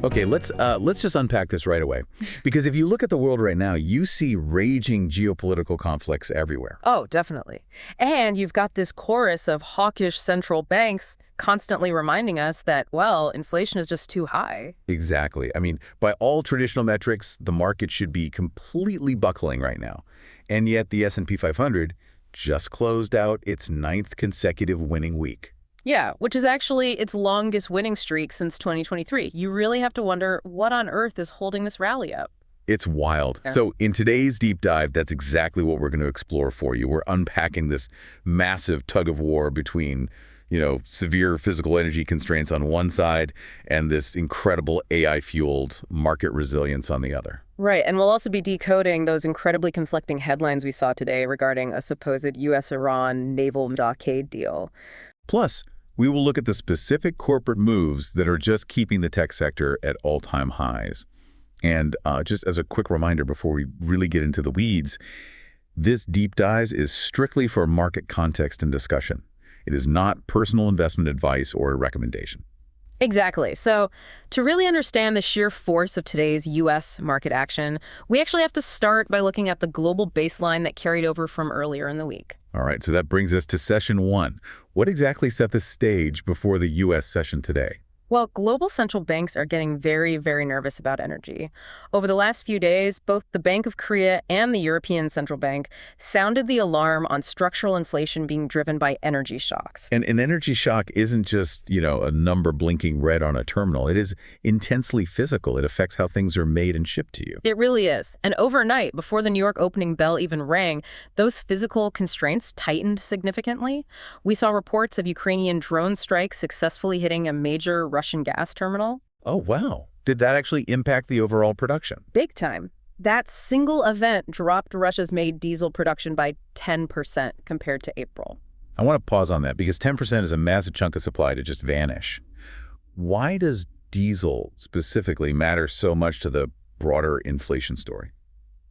Okay, let's just unpack this right away. Because if you look at the world right now, you see raging geopolitical conflicts everywhere. Oh, definitely. And you've got this chorus of hawkish central banks constantly reminding us that, well, inflation is just too high. Exactly. I mean, by all traditional metrics, the market should be completely buckling right now. And yet the S&P 500 just closed out its 9th consecutive winning week. Yeah, which is actually its longest winning streak since 2023. You really have to wonder what on earth is holding this rally up. It's wild. Yeah. So in today's deep dive, that's exactly what we're going to explore for you. We're unpacking this massive tug of war between, severe physical energy constraints on one side and this incredible AI-fueled market resilience on the other. Right, and we'll also be decoding those incredibly conflicting headlines we saw today regarding a supposed U.S.-Iran naval blockade deal. Plus, we will look at the specific corporate moves that are just keeping the tech sector at all-time highs. And just as a quick reminder before we really get into the weeds, this deep dive is strictly for market context and discussion. It is not personal investment advice or a recommendation. Exactly. So to really understand the sheer force of today's U.S. market action, we actually have to start by looking at the global baseline that carried over from earlier in the week. All right, so that brings us to session 1. What exactly set the stage before the U.S. session today? Well, global central banks are getting very, very nervous about energy. Over the last few days, both the Bank of Korea and the European Central Bank sounded the alarm on structural inflation being driven by energy shocks. And an energy shock isn't just, a number blinking red on a terminal. It is intensely physical. It affects how things are made and shipped to you. It really is. And overnight, before the New York opening bell even rang, those physical constraints tightened significantly. We saw reports of Ukrainian drone strikes successfully hitting a major Russian gas terminal. Oh, wow. Did that actually impact the overall production? Big time. That single event dropped Russia's made diesel production by 10% compared to April. I want to pause on that because 10% is a massive chunk of supply to just vanish. Why does diesel specifically matter so much to the broader inflation story?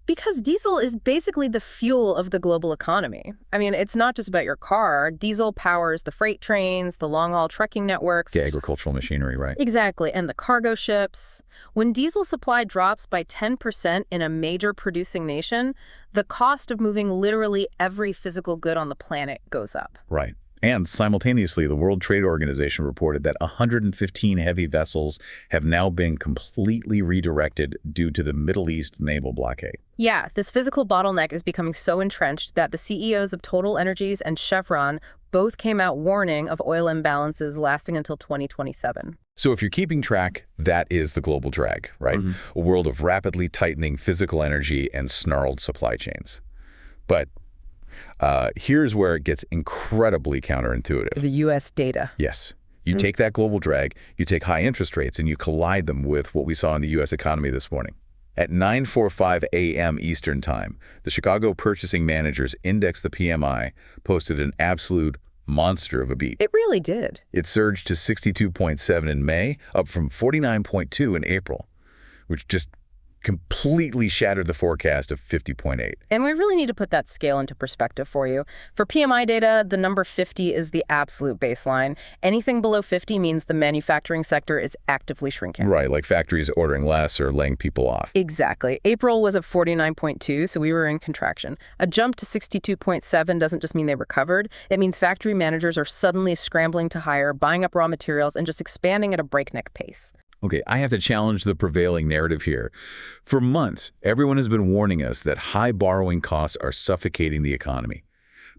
Because diesel is basically the fuel of the global economy. I mean, it's not just about your car. Diesel powers the freight trains, the long-haul trucking networks. The agricultural machinery, right? Exactly, and the cargo ships. When diesel supply drops by 10% in a major producing nation, the cost of moving literally every physical good on the planet goes up. Right. And simultaneously, the World Trade Organization reported that 115 heavy vessels have now been completely redirected due to the Middle East naval blockade. Yeah, this physical bottleneck is becoming so entrenched that the CEOs of Total Energies and Chevron both came out warning of oil imbalances lasting until 2027. So if you're keeping track, that is the global drag, right? A world of rapidly tightening physical energy and snarled supply chains. But here's where it gets incredibly counterintuitive. The U.S. data. Yes. You take that global drag, you take high interest rates, and you collide them with what we saw in the U.S. economy this morning. At 9:45 a.m. Eastern Time, the Chicago Purchasing Managers Index, the PMI, posted an absolute monster of a beat. It really did. It surged to 62.7 in May, up from 49.2 in April, which just completely shattered the forecast of 50.8. And we really need to put that scale into perspective for you. For PMI data, the number 50 is the absolute baseline. Anything below 50 means the manufacturing sector is actively shrinking. Right, like factories ordering less or laying people off. Exactly. April was at 49.2, so we were in contraction. A jump to 62.7 doesn't just mean they recovered. It means factory managers are suddenly scrambling to hire, buying up raw materials, and just expanding at a breakneck pace. Okay, I have to challenge the prevailing narrative here. For months, everyone has been warning us that high borrowing costs are suffocating the economy.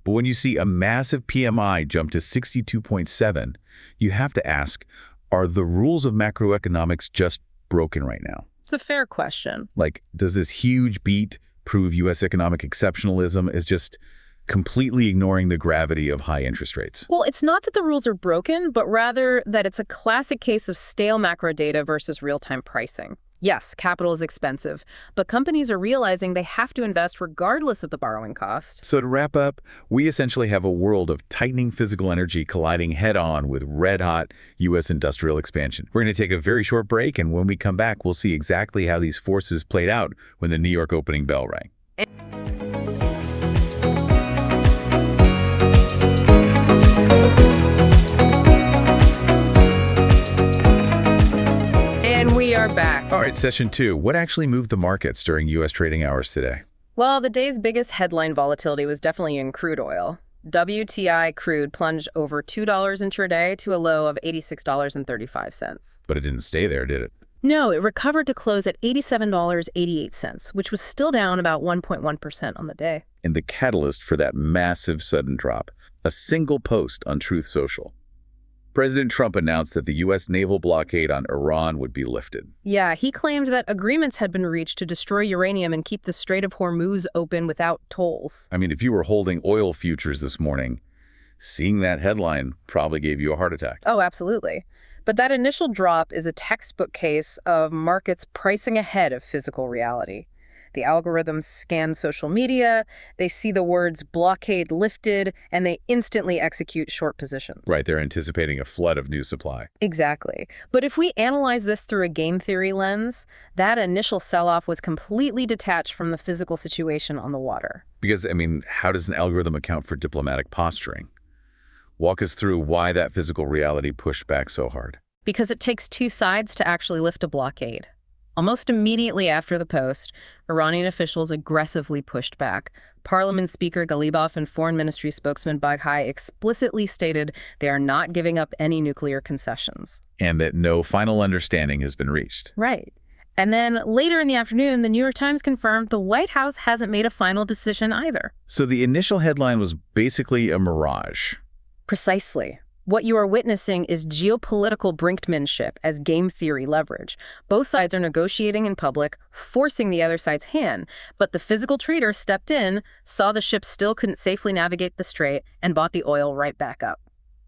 But when you see a massive PMI jump to 62.7, you have to ask, are the rules of macroeconomics just broken right now? It's a fair question. Like, does this huge beat prove U.S. economic exceptionalism is just completely ignoring the gravity of high interest rates? Well, it's not that the rules are broken, but rather that it's a classic case of stale macro data versus real-time pricing. Yes, capital is expensive, but companies are realizing they have to invest regardless of the borrowing cost. So to wrap up, we essentially have a world of tightening physical energy colliding head-on with red-hot U.S. industrial expansion. We're going to take a very short break, and when we come back, we'll see exactly how these forces played out when the New York opening bell rang. And we are back. All right, session 2. What actually moved the markets during U.S. trading hours today? Well, the day's biggest headline volatility was definitely in crude oil. WTI crude plunged over $2 intraday to a low of $86.35. But it didn't stay there, did it? No, it recovered to close at $87.88, which was still down about 1.1% on the day. And the catalyst for that massive sudden drop, a single post on Truth Social. President Trump announced that the U.S. naval blockade on Iran would be lifted. Yeah, he claimed that agreements had been reached to destroy uranium and keep the Strait of Hormuz open without tolls. I mean, if you were holding oil futures this morning, seeing that headline probably gave you a heart attack. Oh, absolutely. But that initial drop is a textbook case of markets pricing ahead of physical reality. The algorithms scan social media, they see the words blockade lifted, and they instantly execute short positions. Right, they're anticipating a flood of new supply. Exactly. But if we analyze this through a game theory lens, that initial sell-off was completely detached from the physical situation on the water. Because, I mean, how does an algorithm account for diplomatic posturing? Walk us through why that physical reality pushed back so hard. Because it takes two sides to actually lift a blockade. Almost immediately after the post, Iranian officials aggressively pushed back. Parliament Speaker Ghalibaf and Foreign Ministry spokesman Baghai explicitly stated they are not giving up any nuclear concessions. And that no final understanding has been reached. Right. And then later in the afternoon, the New York Times confirmed the White House hasn't made a final decision either. So the initial headline was basically a mirage. Precisely. What you are witnessing is geopolitical brinkmanship as game theory leverage. Both sides are negotiating in public, forcing the other side's hand. But the physical trader stepped in, saw the ship still couldn't safely navigate the strait, and bought the oil right back up.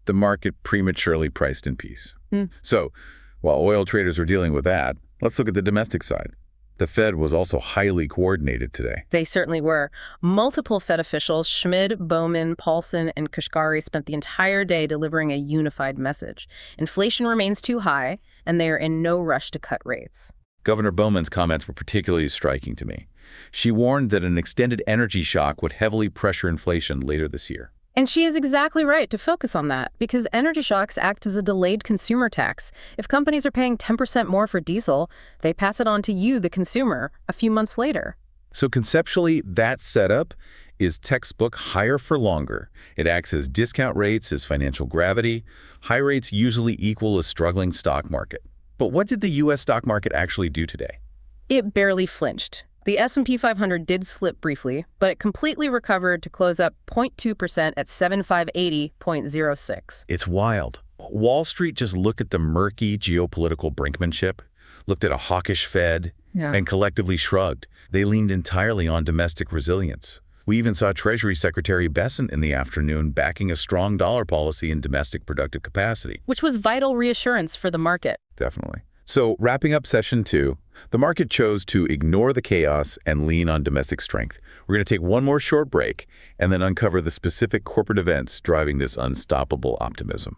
The market prematurely priced in peace. So, while oil traders were dealing with that, let's look at the domestic side. The Fed was also highly coordinated today. They certainly were. Multiple Fed officials, Schmid, Bowman, Paulson, and Kashkari, spent the entire day delivering a unified message. Inflation remains too high, and they are in no rush to cut rates. Governor Bowman's comments were particularly striking to me. She warned that an extended energy shock would heavily pressure inflation later this year. And she is exactly right to focus on that, because energy shocks act as a delayed consumer tax. If companies are paying 10% more for diesel, they pass it on to you, the consumer, a few months later. So conceptually, that setup is textbook higher for longer. It acts as discount rates, as financial gravity. High rates usually equal a struggling stock market. But what did the U.S. stock market actually do today? It barely flinched. The S&P 500 did slip briefly, but it completely recovered to close up 0.2% at 7580.06. It's wild. Wall Street just looked at the murky geopolitical brinkmanship, looked at a hawkish Fed, and collectively shrugged. They leaned entirely on domestic resilience. We even saw Treasury Secretary Bessent in the afternoon backing a strong dollar policy in domestic productive capacity. Which was vital reassurance for the market. Definitely. So, wrapping up session 2, the market chose to ignore the chaos and lean on domestic strength. We're going to take one more short break and then uncover the specific corporate events driving this unstoppable optimism.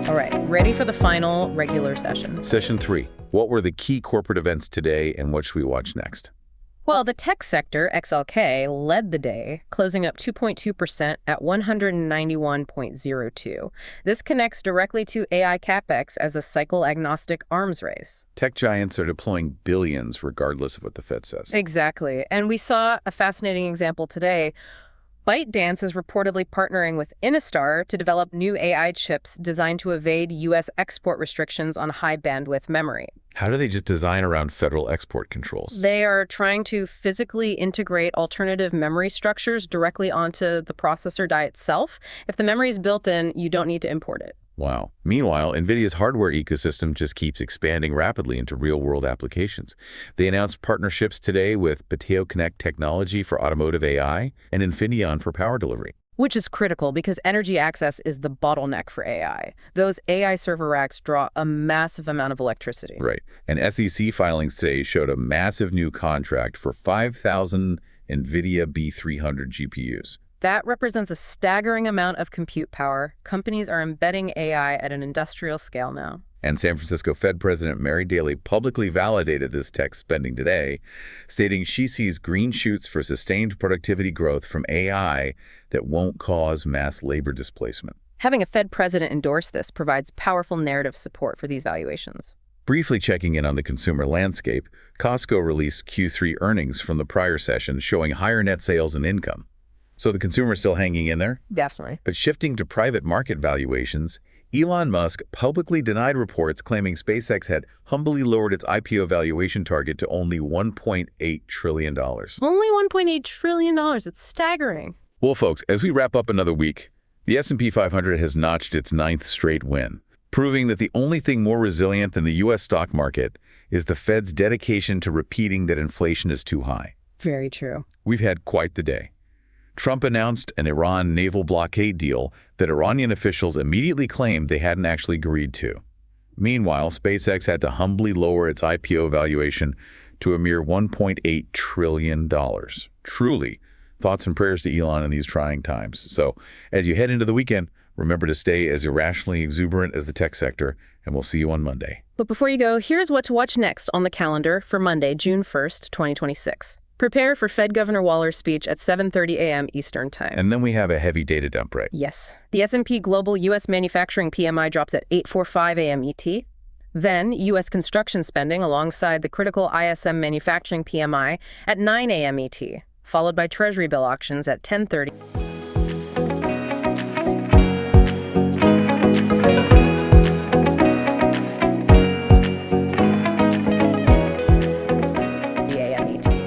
All right, ready for the final regular session. Session 3. What were the key corporate events today and what should we watch next? Well, the tech sector, XLK, led the day, closing up 2.2% at 191.02. This connects directly to AI CapEx as a cycle-agnostic arms race. Tech giants are deploying billions regardless of what the Fed says. Exactly. And we saw a fascinating example today. ByteDance is reportedly partnering with Innostar to develop new AI chips designed to evade U.S. export restrictions on high-bandwidth memory. How do they just design around federal export controls? They are trying to physically integrate alternative memory structures directly onto the processor die itself. If the memory is built in, you don't need to import it. Wow. Meanwhile, NVIDIA's hardware ecosystem just keeps expanding rapidly into real-world applications. They announced partnerships today with Bateo Connect Technology for automotive AI and Infineon for power delivery. Which is critical because energy access is the bottleneck for AI. Those AI server racks draw a massive amount of electricity. Right. And SEC filings today showed a massive new contract for 5,000 NVIDIA B300 GPUs. That represents a staggering amount of compute power. Companies are embedding AI at an industrial scale now. And San Francisco Fed President Mary Daly publicly validated this tech spending today, stating she sees green shoots for sustained productivity growth from AI that won't cause mass labor displacement. Having a Fed president endorse this provides powerful narrative support for these valuations. Briefly checking in on the consumer landscape, Costco released Q3 earnings from the prior session showing higher net sales and income. So the consumer is still hanging in there? Definitely. But shifting to private market valuations, Elon Musk publicly denied reports claiming SpaceX had humbly lowered its IPO valuation target to only $1.8 trillion. Only $1.8 trillion. It's staggering. Well, folks, as we wrap up another week, the S&P 500 has notched its 9th straight win, proving that the only thing more resilient than the U.S. stock market is the Fed's dedication to repeating that inflation is too high. Very true. We've had quite the day. Trump announced an Iran naval blockade deal that Iranian officials immediately claimed they hadn't actually agreed to. Meanwhile, SpaceX had to humbly lower its IPO valuation to a mere $1.8 trillion. Truly, thoughts and prayers to Elon in these trying times. So, as you head into the weekend, remember to stay as irrationally exuberant as the tech sector, and we'll see you on Monday. But before you go, here's what to watch next on the calendar for Monday, June 1st, 2026. Prepare for Fed Governor Waller's speech at 7:30 a.m. Eastern Time. And then we have a heavy data dump, right? Yes. The S&P Global U.S. Manufacturing PMI drops at 8:45 a.m. ET. Then, U.S. construction spending alongside the critical ISM Manufacturing PMI at 9 a.m. ET, followed by Treasury bill auctions at 10:30.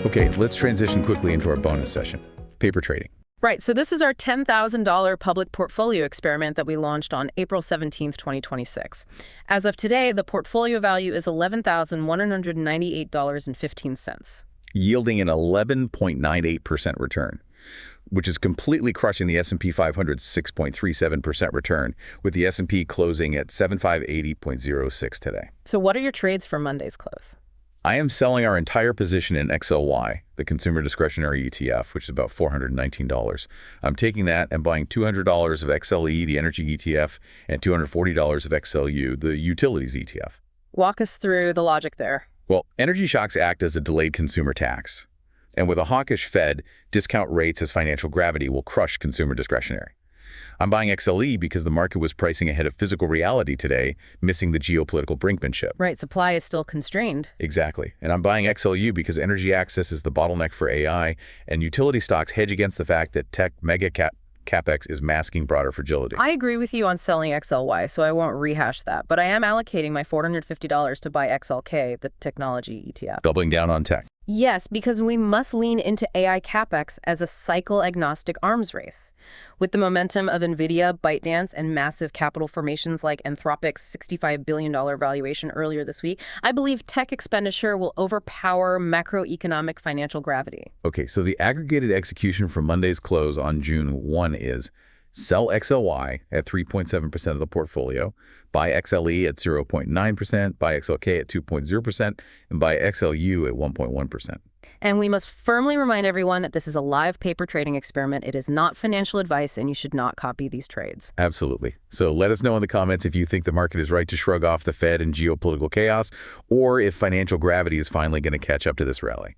Okay, let's transition quickly into our bonus session, paper trading. Right, so this is our $10,000 public portfolio experiment that we launched on April 17th, 2026. As of today, the portfolio value is $11,198.15. Yielding an 11.98% return, which is completely crushing the S&P 500's 6.37% return, with the S&P closing at 7580.06 today. So what are your trades for Monday's close? I am selling our entire position in XLY, the consumer discretionary ETF, which is about $419. I'm taking that and buying $200 of XLE, the energy ETF, and $240 of XLU, the utilities ETF. Walk us through the logic there. Well, energy shocks act as a delayed consumer tax. And with a hawkish Fed, discount rates as financial gravity will crush consumer discretionary. I'm buying XLE because the market was pricing ahead of physical reality today, missing the geopolitical brinkmanship. Right, supply is still constrained. Exactly. And I'm buying XLU because energy access is the bottleneck for AI, and utility stocks hedge against the fact that tech mega capex is masking broader fragility. I agree with you on selling XLY, so I won't rehash that, but I am allocating my $450 to buy XLK, the technology ETF. Doubling down on tech. Yes, because we must lean into AI capex as a cycle-agnostic arms race. With the momentum of NVIDIA, ByteDance, and massive capital formations like Anthropic's $65 billion valuation earlier this week, I believe tech expenditure will overpower macroeconomic financial gravity. Okay, so the aggregated execution for Monday's close on June 1 is sell XLY at 3.7% of the portfolio, buy XLE at 0.9%, buy XLK at 2.0%, and buy XLU at 1.1%. And we must firmly remind everyone that this is a live paper trading experiment. It is not financial advice, and you should not copy these trades. Absolutely. So let us know in the comments if you think the market is right to shrug off the Fed and geopolitical chaos, or if financial gravity is finally going to catch up to this rally.